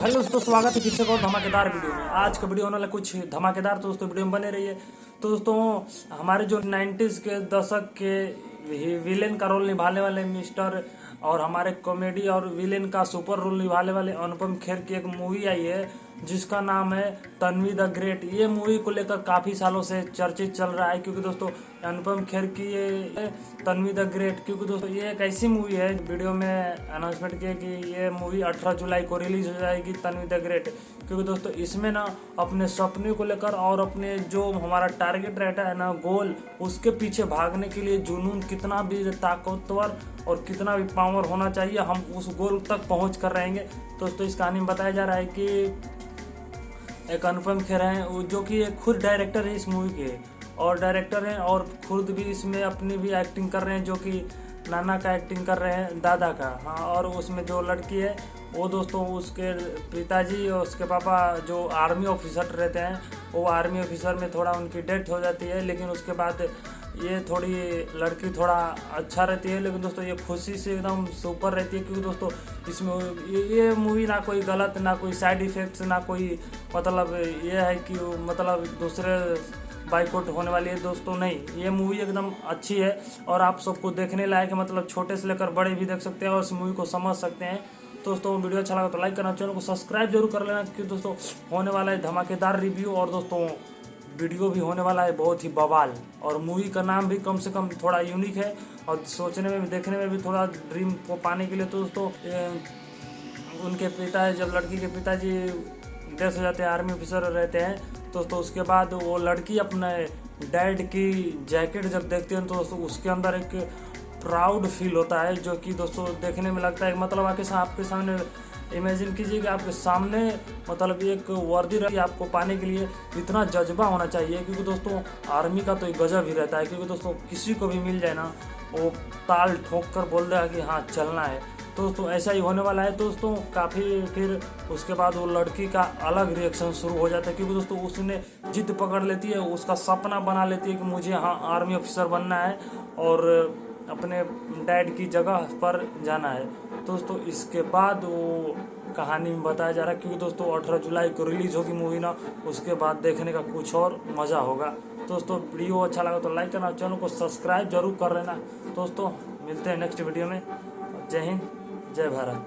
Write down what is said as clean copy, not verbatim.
Hello दोस्तों, स्वागत है फिर से एक और धमाकेदार वीडियो में। आज का वीडियो होने वाला कुछ धमाकेदार, तो दोस्तों वीडियो में बने रहिए। तो दोस्तों हमारे जो 90s के दशक के विलेन का रोल निभाने वाले मिस्टर और हमारे कॉमेडी और विलेन का सुपर रोल निभाने वाले अनुपम खेर की एक मूवी आई है जिसका नाम है तन्वी द ग्रेट। ये मूवी को लेकर काफ़ी सालों से चर्चित चल रहा है क्योंकि दोस्तों अनुपम खेर की ये तन्वी द ग्रेट, क्योंकि दोस्तों ये एक ऐसी मूवी है, वीडियो में अनाउंसमेंट किया कि ये मूवी 18 जुलाई को रिलीज हो जाएगी तन्वी द ग्रेट। क्योंकि दोस्तों इसमें ना अपने सपने को लेकर और अपने जो हमारा टारगेट रहता है ना, गोल, उसके पीछे भागने के लिए जुनून कितना भी ताकतवर और कितना भी पावर होना चाहिए, हम उस गोल तक पहुँच कर रहेंगे। दोस्तों इस कहानी में बताया जा रहा है कि एक अनुपम खेर हैं जो कि एक खुद डायरेक्टर है इस मूवी के, और डायरेक्टर हैं और खुद भी इसमें अपनी भी एक्टिंग कर रहे हैं, जो कि नाना का एक्टिंग कर रहे हैं, दादा का। हाँ, और उसमें जो लड़की है वो दोस्तों उसके पिताजी और उसके पापा जो आर्मी ऑफिसर रहते हैं, वो आर्मी ऑफिसर में थोड़ा उनकी डेथ हो जाती है, लेकिन उसके बाद ये थोड़ी लड़की थोड़ा अच्छा रहती है, लेकिन दोस्तों ये खुशी से एकदम सुपर रहती है। क्योंकि दोस्तों इसमें ये मूवी ना कोई गलत, ना कोई साइड इफ़ेक्ट्स, ना कोई मतलब ये है कि मतलब दूसरे बाइकआउट होने वाली है। दोस्तों नहीं, ये मूवी एकदम अच्छी है और आप सबको देखने लायक है, मतलब छोटे से लेकर बड़े भी देख सकते हैं और इस मूवी को समझ सकते हैं। दोस्तों वीडियो अच्छा लगा तो लाइक करना, चैनल को सब्सक्राइब जरूर कर लेना, क्योंकि दोस्तों होने वाला है धमाकेदार रिव्यू, और दोस्तों वीडियो भी होने वाला है बहुत ही बवाल, और मूवी का नाम भी कम से कम थोड़ा यूनिक है और सोचने में भी देखने में भी थोड़ा ड्रीम को पाने के लिए। तो दोस्तों उनके पिता, जब लड़की के पिताजी डेथ हो जाते हैं, आर्मी ऑफिसर रहते हैं, तो उसके बाद वो लड़की अपने डैड की जैकेट जब देखती है तो दोस्तों उसके अंदर एक प्राउड फील होता है, जो कि दोस्तों देखने में लगता है मतलब आपके सामने इमेजिन कीजिए कि आपके सामने मतलब एक वर्दी रहती है, आपको पाने के लिए इतना जज्बा होना चाहिए। क्योंकि दोस्तों आर्मी का तो एक गजब ही रहता है, क्योंकि दोस्तों किसी को भी मिल जाए ना, वो ताल ठोक कर बोल देगा कि हाँ चलना है। तो दोस्तों ऐसा ही होने वाला है। दोस्तों काफ़ी फिर उसके बाद वो लड़की का अलग रिएक्शन शुरू हो जाता है, क्योंकि दोस्तों उसने जिद पकड़ लेती है, उसका सपना बना लेती है कि मुझे हाँ आर्मी ऑफिसर बनना है और अपने डैड की जगह पर जाना है। दोस्तों इसके बाद वो कहानी में बताया जा रहा है, क्योंकि दोस्तों 18 जुलाई को रिलीज़ होगी मूवी ना, उसके बाद देखने का कुछ और मज़ा होगा। दोस्तों वीडियो अच्छा लगा तो लाइक करना, चैनल को सब्सक्राइब जरूर कर लेना। दोस्तों मिलते हैं नेक्स्ट वीडियो में। जय हिंद, जय भारत।